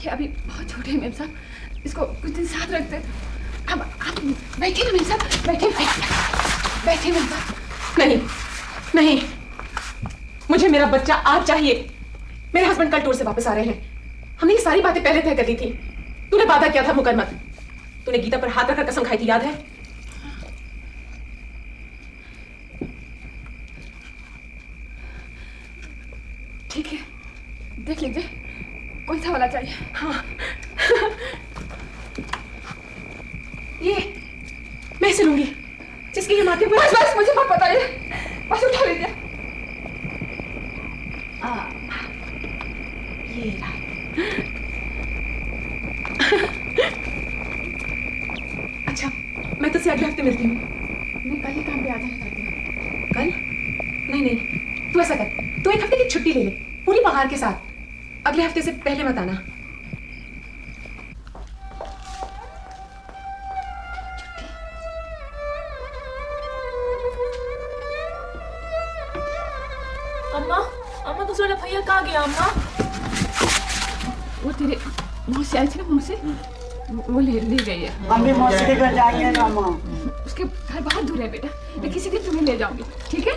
ये अभी बहुत छोटे हैं मेम साहब, इसको कुछ दिन साथ रखते। अब आप बैठिए ना मेम साहब, बैठिए बैठिए मेम साहब। नहीं नहीं, मुझे मेरा बच्चा आज चाहिए। मेरे हस्बैंड कल टूर से वापस आ रहे हैं। हमने ये सारी बातें पहले तय कर ली थी। तूने वादा किया था मुकर मत। तूने गीता पर हाथ रखकर कसम खाई थी, याद है? ठीक है, देख लीजिए कौन सा वाला चाहिए। हाँ ये मैं इसे लूंगी, जिसकी ये माथे पर। बस बस, मुझे मत बताइए, बस उठा लीजिए। ये रहा। अच्छा, मैं तुझसे अगले हफ्ते मिलती हूँ। मैं कल ही काम पे आ जाया करती हूँ। कल? नहीं, तू ऐसा कर, तू एक हफ्ते की छुट्टी ले ले, पूरी पगार के साथ। अगले हफ्ते से पहले मत आना। अम्मा दूसरा भैया कहाँ गया अम्मा? वो तेरे मौसी आई थी ना, मौसी वो ले गई है। हम भी मौसी के घर जाएंगे ना अम्मा। उसके घर बहुत दूर है बेटा, मैं किसी दिन तुम्हें ले जाऊंगी, ठीक है?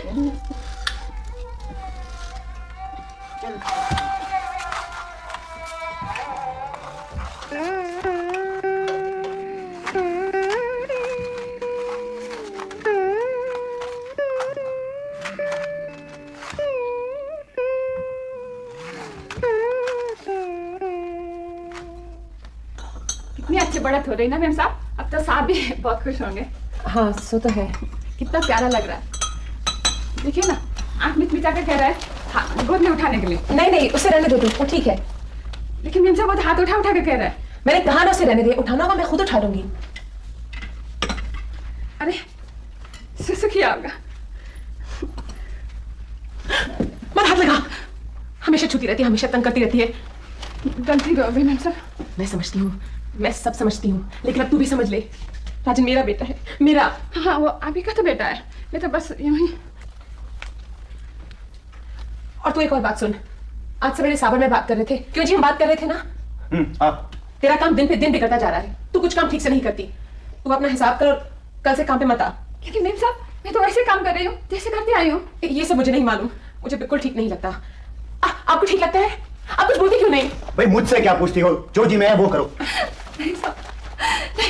कितनी अच्छी बढ़त हो रही ना मैम साहब, अब तो साहब भी बहुत खुश होंगे। हाँ सो तो है। कितना प्यारा लग रहा है। देखिए ना, आँख मिचमिचा कर कह रहा है हाँ, गोद में उठाने के लिए। नहीं, उसे रहने दे तू, वो ठीक है। लेकिन मैम साहब वो हाथ उठा कर कह रहा है। मैंने कहा ना उसे रहने दे, उठाना होगा मैं खुद उठा लूंगी। अरे सुखिया होगा। मत हाथ लगा, हमेशा छूती रहती है, हमेशा तंग करती रहती है। गलती तो अभी मैम साहब। मैं समझती हूँ, मैं सब समझती हूँ, लेकिन अब तू भी समझ ले, राजन मेरा बेटा है, मेरा। हाँ वो अभी का तो बेटा है, मैं तो बस यूं ही। और तू एक और बात सुन, आज सवेरे साबर में बात कर रहे थे, क्यों जी हम बात कर रहे थे ना? तेरा काम दिन पे दिन बिगड़ता जा रहा है, तू कुछ काम ठीक से नहीं करती। तू अपना हिसाब कर, कल से काम पे मत आ। लेकिन मैम साहब मैं तो वैसे काम कर रही हूँ जैसे करती आई हूँ। ये सब मुझे नहीं मालूम, मुझे बिल्कुल ठीक नहीं लगता। आपको ठीक लगता है? आप कुछ बोलती क्यों नहीं? भाई मुझसे क्या पूछती हो, जो जी मैं वो करो। नहीं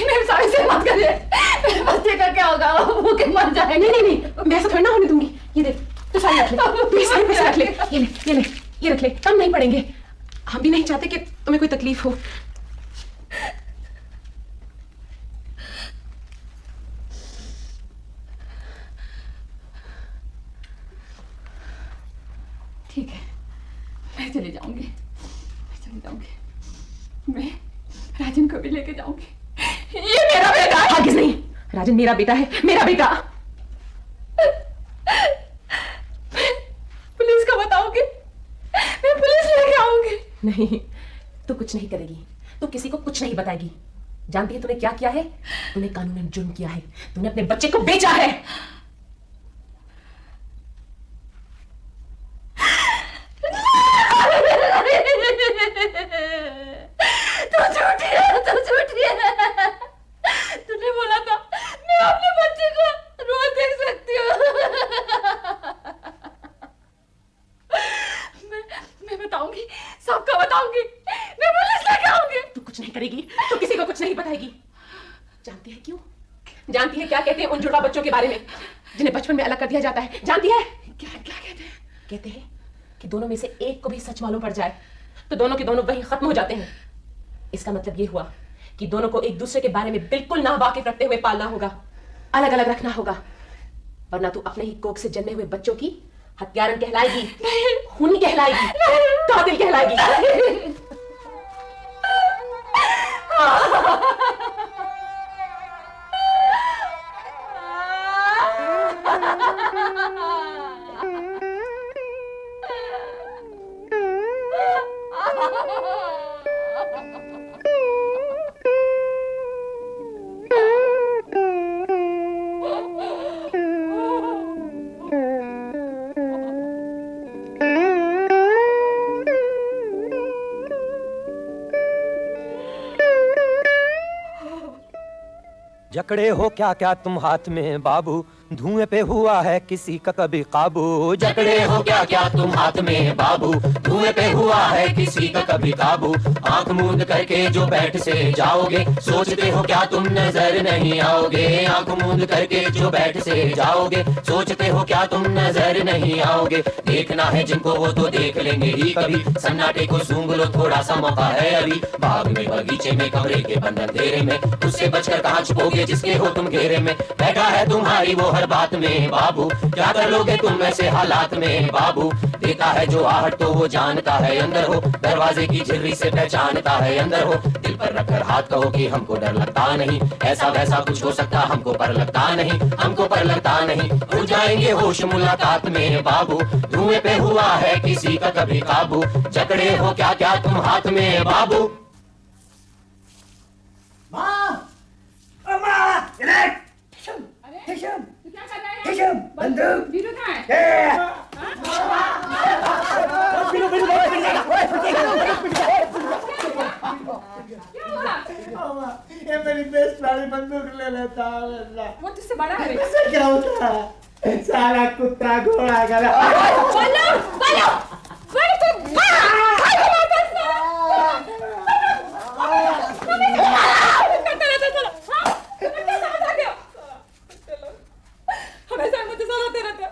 मैम साहब ऐसे मत करिए, मेरे बच्चे का क्या होगा, वो के मर जाएंगे। नहीं, मैं ऐसा थोड़ी ना होने दूंगी। ये देख, तू सारी रख ले, तू सारी पैसे रख ले, ये रख ले, कम नहीं पड़ेंगे। हम भी नहीं चाहते कि तुम्हें कोई तकलीफ हो। ठीक है, मैं चली जाऊंगी, मैं राजन को भी लेके जाऊंगी। ये मेरा बेटा है। हरगिज़ नहीं, राजन मेरा बेटा है, मेरा बेटा। पुलिस को बताऊंगी, मैं पुलिस लेके आऊंगी। नहीं, तू कुछ नहीं करेगी, तू किसी को कुछ नहीं बताएगी। जानती है तूने क्या किया है? तूने कानूनन जुर्म किया है, तूने अपने बच्चे को बेचा है। तू झूठी है। तूने बोला था मैं अपने बच्चे को रोज देख सकती हूँ। मैं बताऊंगी, सबको बताऊंगी, मैं पुलिस लेके आऊंगी। तू कुछ नहीं करेगी, तू किसी को कुछ नहीं बताएगी। जानती है क्यों? जानती है क्या कहते हैं उन जुड़वा बच्चों के बारे में जिन्हें बचपन में अलग कर दिया जाता है? जानती है क्या कहते हैं? कहते हैं कि दोनों में से एक को भी सच मालूम पड़ जाए तो दोनों के दोनों वहीं खत्म हो जाते हैं। इसका मतलब ये हुआ कि दोनों को एक दूसरे के बारे में बिल्कुल ना वाकिफ रखते हुए पालना होगा, अलग अलग रखना होगा, वरना तू अपने ही कोख से जन्मे हुए बच्चों की हत्यारन कहलाएगी, खूनी कहलाएगी, कातिल कहलाएगी। जकड़े हो क्या क्या तुम हाथ में बाबू, धुएं पे हुआ है किसी का कभी काबू। जकड़े हो क्या क्या तुम हाथ में बाबू, धुएं पे हुआ है किसी का कभी काबू। आंख मूंद करके जो बैठ से जाओगे, सोचते हो क्या तुम नजर नहीं आओगे। आंख मूंद करके जो बैठ से जाओगे, सोचते हो क्या तुम नजर नहीं आओगे। देखना है जिनको वो तो देख लेंगे ही कभी, सन्नाटे को सूंघ लो थोड़ा सा मौका है अभी। बाग में बगीचे में कमरे के बंद अंधेरे में, उससे बचकर कहाँ छुपोगे जिसके हो तुम घेरे में। बैठा है तुम्हारी वो हर बात में बाबू, क्या कर लोगे तुम ऐसे हालात में बाबू। देता है जो आहट तो वो जानता है अंदर हो, दरवाजे की झिर्री से पहचानता है अंदर हो। दिल पर रखकर हाथ कहो कि हमको डर लगता नहीं, ऐसा वैसा कुछ हो सकता हमको पर लगता नहीं, हमको पर लगता नहीं। उड़ जाएंगे होश मुलाकात में बाबू, धुएं पे हुआ है किसी का कभी काबू। जकड़े हो क्या क्या तुम हाथ में बाबू। क्या कर रहा है? बंदूक वीरू कहाँ है? क्या हुआ? ये मेरी बेस्ट वाली बंदूक ले लेता है। वो तुझसे बड़ा है रे। इससे क्या होता है? सारा कुत्ता घोड़ा गला। बोलो बोलो बोलो तो हमेशा मुझे सलाते रहते हो।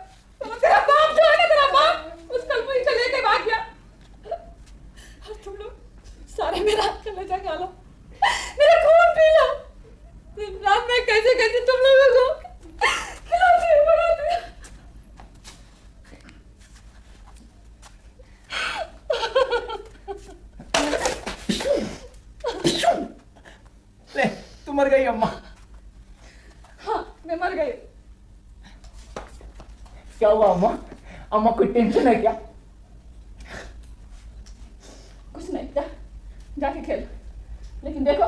तेरा बाप जो है ना, तेरा बाप उस कल मुझे लेके भाग गया। और तुम लोग सारे मेरा कलेजा खा लो, मेरा खून पी लो। दिन रात में कैसे कैसे तुम लोगों को खिलाते हो, बनाते हो। ले तू मर गई अम्मा। हाँ मैं मर गई। क्या हुआ अम्मा? अम्मा कोई टेंशन है क्या? कुछ नहीं, जा जाके खेल। लेकिन देखो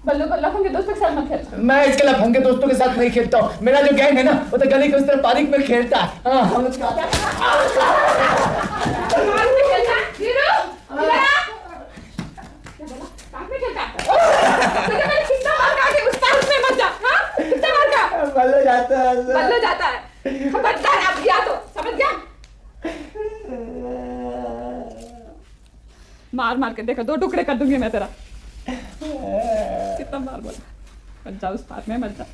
बल्लू को लखन के दोस्तों के साथ मत खेल। मैं इसके लफंग के दोस्तों के साथ नहीं खेलता हूँ। मेरा जो गैंग है ना वो तो गली के उस तरफ पार्क में खेलता है। हाँ हम उसका पार्क में खेलता है? वीरू, इधर आ। क्या बोला? पार्क में खेलता है? तुझे मैंने कितना मार कहा कि उस पार्क में मत जा। हाँ कितना मार कहा? बल्लो जाता है। बल्लू जाता है। खबरदार आप गया तो समझ गया। मार मार के देखो, 2 टुकड़े कर दूंगी मैं तेरा। कितना बार बोला मत जा उस पार्क में, मत जा।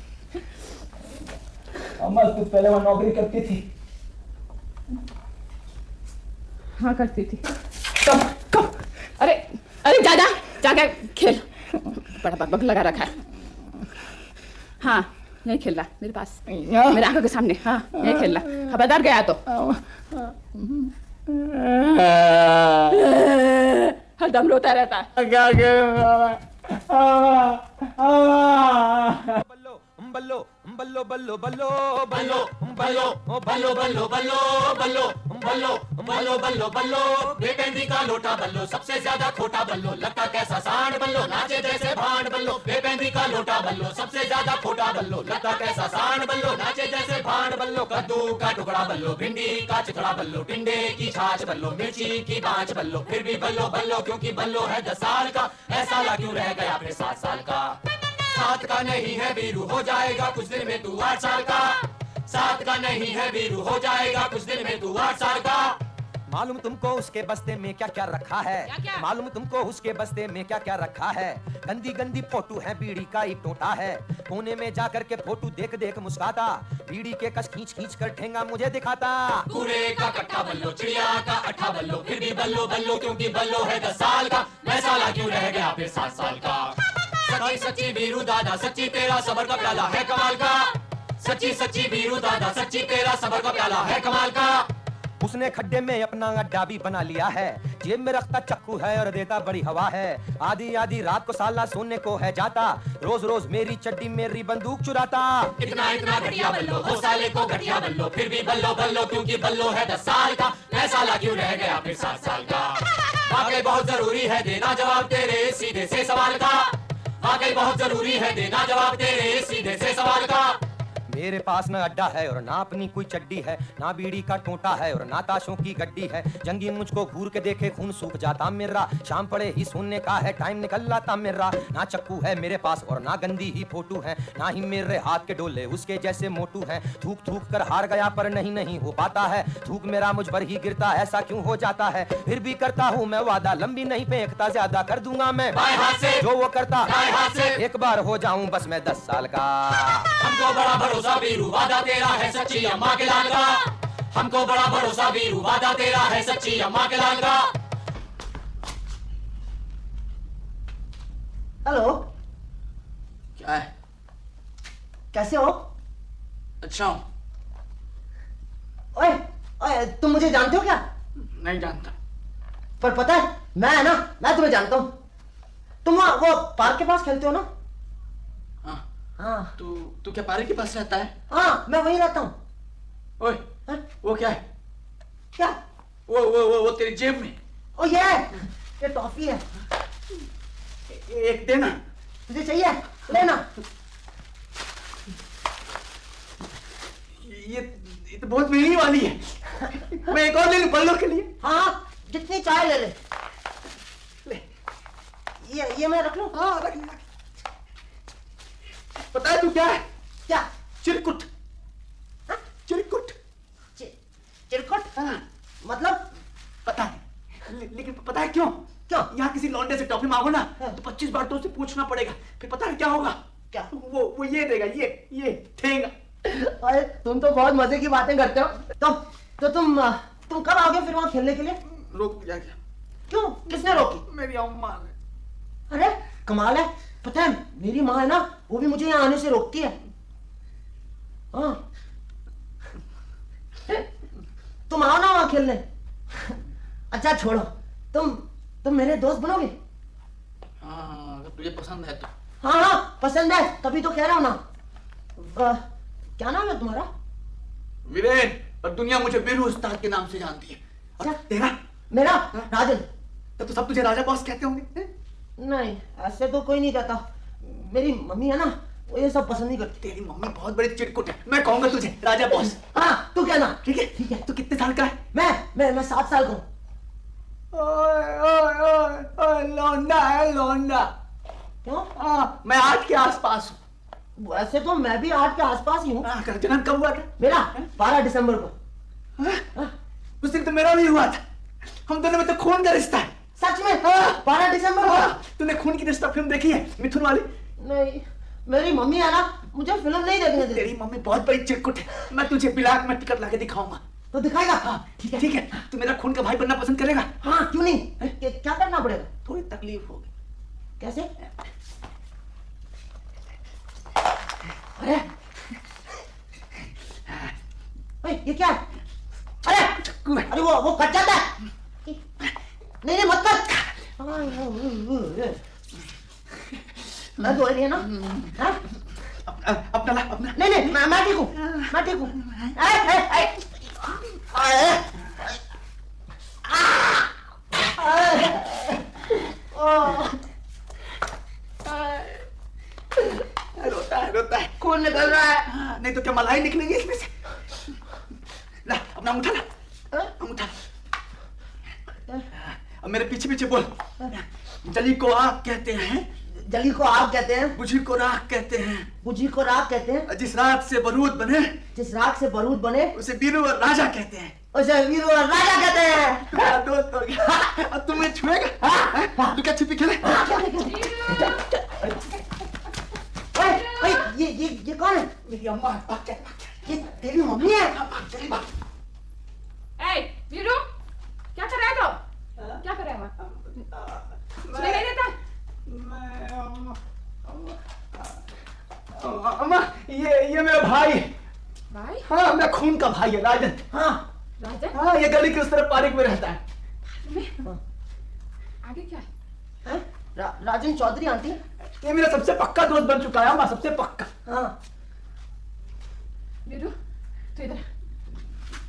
अम्मा तू पहले वहाँ नौकरी करती थी? हाँ करती थी। कब कब? अरे अरे जा जा जाके खेल। बड़ा बकबक लगा रखा है। हाँ यही खेल रहा मेरे पास, मेरे आंखों के सामने। हाँ यही खेल रहा, खबरदार गया तो। हर दम रोता रहता है। क्या बल्लो बल्लो बल्लो बल्लो बल्लो बल्लो बल्लो बल्लो बल्लो बल्लो बल्लो बल्लो बल्लो बल्लो। बेपेंदी का लोटा बल्लो, सबसे ज्यादा खोटा बल्लो। लगता कैसा सांड बल्लो, नाचे जैसे भांड बल्लो। बेपेंदी का लोटा बल्लो, सबसे ज्यादा खोटा बल्लो। लगता कैसा सांड बल्लो, नाचे जैसे भांड बल्लो। कद्दू का टुकड़ा बल्लो, भिंडी का चिथड़ा बल्लो। टिंडे की छाछ बल्लो, मिर्ची की बाँच बल्लो। फिर भी बल्लो बल्लो क्योंकि बल्लो है 10 साल का। ऐसा ला क्यों रह गया फिर 7 साल का। 7 का नहीं है वीरू, हो जाएगा कुछ दिन में तू 8 साल का। 7 का नहीं है वीरू, हो जाएगा कुछ दिन में तू 8 साल का। मालूम तुमको उसके बस्ते में क्या क्या रखा है? क्या? मालूम तुमको उसके बस्ते में क्या क्या रखा है? गंदी गंदी फोटो है, बीड़ी का एक टोटा है। कोने में जाकर के फोटो देख देख मुस्काता, बीड़ी के कस खींच खींच कर ठेंगा मुझे दिखाता। कूड़े का कट्टा बल्लो, चिड़िया का अट्ठा बल्लो। फिर भी बल्लो बल्लो क्योंकि बल्लो है 10 साल का। मैं साला क्यों रह गया फिर 7 साल का। सच्ची सच्ची वीरू दादा, सच्ची तेरा सबर का प्याला है कमाल का। सच्ची सच्ची वीरू दादा, सच्ची तेरा सबर का प्याला है कमाल का। उसने खड्डे में अपना अड्डा भी बना लिया है। जेब में रखता चक्कू है और देता बड़ी हवा है। आधी आधी रात को साला सोने को है जाता, रोज रोज मेरी चड्डी मेरी बंदूक चुराता। इतना इतना घटिया बल्लो, हो साले को घटिया बल्लो। फिर भी बल्लो बल्लो क्योंकि बल्लो है 10 साल का। मैं साला क्यों रह गया फिर 7 साल का। वाकई बहुत जरूरी है देना जवाब तेरे सीधे से सवाल का। वाकई बहुत जरूरी है देना जवाब तेरे सीधे से सवाल का। मेरे पास न अड्डा है और ना अपनी कोई चड्डी है, ना बीड़ी का टोटा है और ना ताशों की गड्डी है। जंगी मुझको घूर के देखे खून सूख जाता मेरा, शाम पड़े ही सोने का है टाइम निकल लाता मेरा। ना चक्कू है मेरे पास और ना गंदी ही फोटो है, ना ही मेरे हाथ के डोले उसके जैसे मोटू है। थूक थूक कर हार गया पर नहीं हो पाता है, थूक मेरा मुझ पर ही गिरता ऐसा क्यों हो जाता है। फिर भी करता हूँ मैं वादा, लंबी नहीं फेंकता ज्यादा, कर दूंगा मैं बाएं हाथ से जो वो करता दाएं हाथ से। एक बार हो जाऊं बस मैं 10 साल का। हमको बड़ा भरोसा वीरू, वादा तेरा है सच्ची अम्मा के लाल का। हमको बड़ा भरोसा वीरू, वादा तेरा है सच्ची अम्मा के लाल का। हेलो, क्या है? कैसे हो? अच्छा हूँ। ओए, ओए, तुम मुझे जानते हो क्या? नहीं जानता। पर पता है, मैं तुम्हें जानता हूँ। तुम वो पार्क के पास खेलते हो ना? हाँ। हाँ। तू क्या पार्क के पास रहता है? हाँ, मैं वहीं रहता हूँ। ओए, हाँ? वो क्या है? क्या? वो तेरी जेब में। ओ ये टॉफी है। एक देना। तुझे चाहिए? लेना। ये तो बहुत महंगी वाली है। मैं एक और ले लूं बल्लों के लिए? हाँ, जितनी चाय ले ले। ये मैं रख लूं? हाँ, रख ले। पता है तू क्या है? क्या? चिरकुट। हाँ? चिरकुट। चिरकुट? हाँ। मतलब? पता है, लेकिन पता है क्यों? क्यों? यहाँ किसी लौंडे से टॉफी मांगो ना तो 25 बार तो उससे पूछना पड़ेगा। फिर पता है क्या होगा? क्या? वो ये देगा, ये ठेंगा। अरे तुम तो बहुत मजे की बातें करते हो। तो तुम कब आओगे फिर वहां खेलने के लिए? रोक दिया गया। क्यों? किसने रोकी? मेरी अम्मा ने। अरे कमाल है। पता है मेरी माँ है ना, वो भी मुझे यहाँ आने से रोकती है। हाँ, तुम आओ ना वहां खेलने। अच्छा छोड़ो, तुम मेरे दोस्त बनोगे? हाँ, अगर तुझे पसंद है तो। हाँ, पसंद है, तभी तो कह रहा हूँ ना। क्या नाम है तुम्हारा? वीरेन, और दुनिया मुझे वीरू उस्ताद के नाम से जानती है। और तेरा? मेरा राजन। तो सब तुझे राजा बॉस कहते होंगे? नहीं, ऐसे तो कोई नहीं कहता। मेरी मम्मी है ना, वो ये सब पसंद नहीं करती। तेरी मम्मी बहुत बड़ी चिटकुट है। मैं कहूंगा तुझे राजा बॉस। हाँ, तू कहना। ठीक है? ठीक है। तू कितने साल का है? मैं 7 साल का हूँ। ओए, लौंडा है, लौंडा। क्यों? हाँ, मैं 8 के आसपास हूँ। वैसे तो मैं भी 8 के आसपास ही हूँ। जन्म कब हुआ था? मेरा 12 दिसंबर को। उस दिन तो मेरा भी हुआ था। हम दोनों में तो खून का रिश्ता है। सच में? 12 दिसंबर को? तूने खून की रिश्ता फिल्म देखी है, मिथुन वाली? नहीं, मेरी मम्मी है ना, मुझे फिल्म नहीं देखने देती। तेरी मम्मी बहुत बड़ी चिरकुट है। मैं तुझे ब्लैक में टिकट लाके दिखाऊंगा। तो दिखाएगा? हाँ, ठीक है। तू मेरा खून का भाई बनना पसंद करेगा? हाँ, क्यों नहीं? क्या करना पड़ेगा? थोड़ी तकलीफ होगी। कैसे? अरे ये क्या है? अरे वो कट जाता है। नहीं मत कर। मैं तो रही है ना। हाँ? अपना ला, अपना। नहीं, मैं ठीक हूँ, मैं ठीक हूँ। रोता है। खून निकल रहा है। नहीं तो क्या मलाई निकलेगी इसमें से? ला, अपना अंगूठा ला। अंगूठा ला। अब मेरे पीछे बोल। जली को आग कहते हैं। जली को आग कहते हैं। बुझी को राख कहते हैं। बुझी को राख कहते हैं। जिस राख से बारूद बने, जिस राख से बारूद बने, उसे वीरू और राजा कहते हैं। उसे वीरू और राजा कहते हैं। तुम्हारा दोस्त हो गया। अब तुम्हें छुएगा? तू क्या छिपी खेले? ये कौन है? मेरी अम्मा है। ये तेरी मम्मी है? वीरू, क्या कर रहा है तो? क्या कर रहा है? सुनाई नहीं देता? अम्मा, ये मेरा भाई है। भाई? हाँ, मेरा खून का भाई है, राजन। हाँ, राजन? हाँ, ये गली के उस तरफ पार्क में रहता है। आगे क्या है? राजन चौधरी आंटी। ये मेरा सबसे पक्का दोस्त बन चुका है अम्मा, सबसे पक्का। हाँ। वीरू, तू इधर,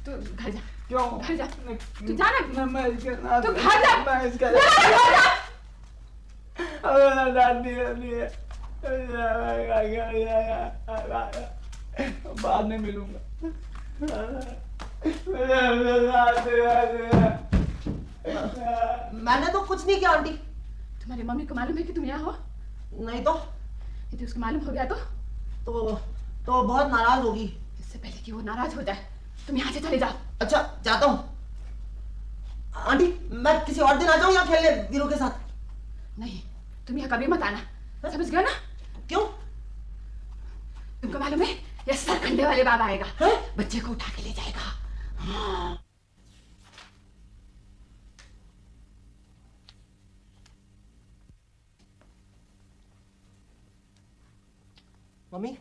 तू घर जा। क्यों? घर जा। तू जा ना। मैं इसका तू घर जा। मैं इसका बाद में मिलूंगा। मैंने तो कुछ नहीं किया आंटी। तुम्हारी मम्मी को मालूम है कि तुम यहाँ हो? नहीं तो यदि उसको मालूम हो गया तो बहुत नाराज होगी। इससे पहले कि वो नाराज हो जाए तुम यहाँ से चले जाओ। अच्छा जाता हूँ आंटी। मैं किसी और दिन आ जाऊँ या खेलने वीरू के साथ? नहीं, तुम यहाँ कभी मत आना, समझ गए ना? क्यों? तुमको मालूम है ये सरखंडे वाले बाबा आएगा, बच्चे को उठा के ले जाएगा। हाँ। मम्मी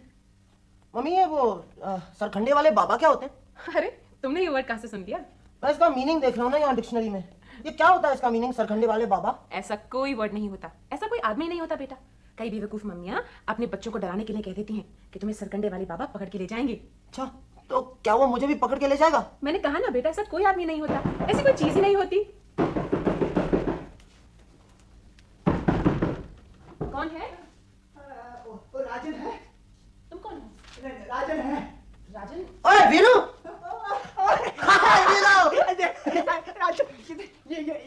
मम्मी ये वो सरखंडे वाले बाबा क्या होते हैं? अरे तुमने ये वर्ड कहाँ से सुन लिया? मैं इसका मीनिंग देख रहा हूँ ना यहाँ डिक्शनरी में। ये क्या होता है इसका मीनिंग, सरखंडे वाले बाबा? ऐसा कोई वर्ड नहीं होता, ऐसा कोई आदमी नहीं होता बेटा। कई बेवकूफ मम्मियाँ अपने बच्चों को डराने के लिए कह देती हैं कि तुम्हें सरकंडे वाले बाबा पकड़ के ले जाएंगे। अच्छा तो क्या वो मुझे भी पकड़ के ले जाएगा? मैंने कहा ना बेटा, ऐसा कोई आदमी नहीं होता, ऐसी कोई चीज ही नहीं होती। कौन है? राजन है। तुम कौन हो? राजन है। राजन? ओए वीरू!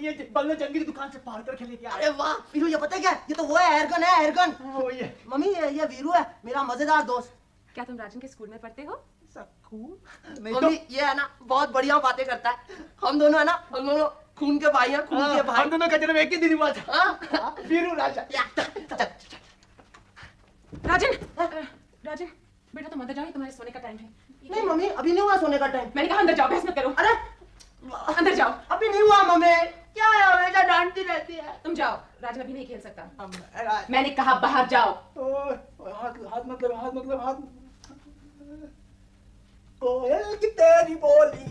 ये बल्ले जंगी की दुकान से पार करके लेके आया। अरे वाह वीरू, ये पता है क्या? ये तो वो है एयरगन है, एयरगन। वही है। मम्मी ये वीरू है, मेरा मजेदार दोस्त। क्या तुम राजन के स्कूल में पढ़ते हो? मम्मी ये है ना बहुत बढ़िया बातें करता है। हम दोनों है ना, हम दोनों खून के भाई हैं, खून के भाई। हम दोनों का जन्म एक ही दिन हुआ था। वीरू राजा। राजन! राजन बेटा तुम अंदर जाओ, तुम्हारे सोने का टाइम है। नहीं मम्मी अभी नहीं हुआ सोने का टाइम। मैंने कहा अंदर जाओ, बहस मत करो। अरे अंदर जाओ। अभी नहीं हुआ मम्मी। क्या है हमेशा डांटती रहती है। तुम जाओ, राजन अभी नहीं खेल सकता। मैंने कहा बाहर जाओ। हाथ मतलब कोयल की तेरी बोली।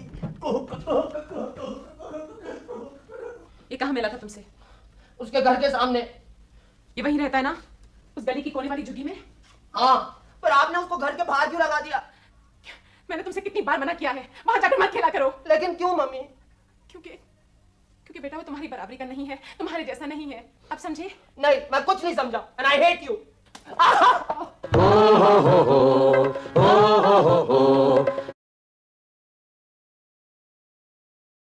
ये कहाँ मिला था तुमसे? उसके घर के सामने। ये वहीं रहता है ना, उस गली की कोने वाली झुग्गी में? हाँ, पर आपने उसको घर के बाहर क्यों लगा दिया? मैंने तुमसे कितनी बार मना किया है, वहां जाकर मत खेला करो। लेकिन क्यों मम्मी? क्योंकि बेटा वो तुम्हारी बराबरी का नहीं है, तुम्हारे जैसा नहीं है। अब समझे? नहीं, मैं कुछ नहीं समझा। And I hate you.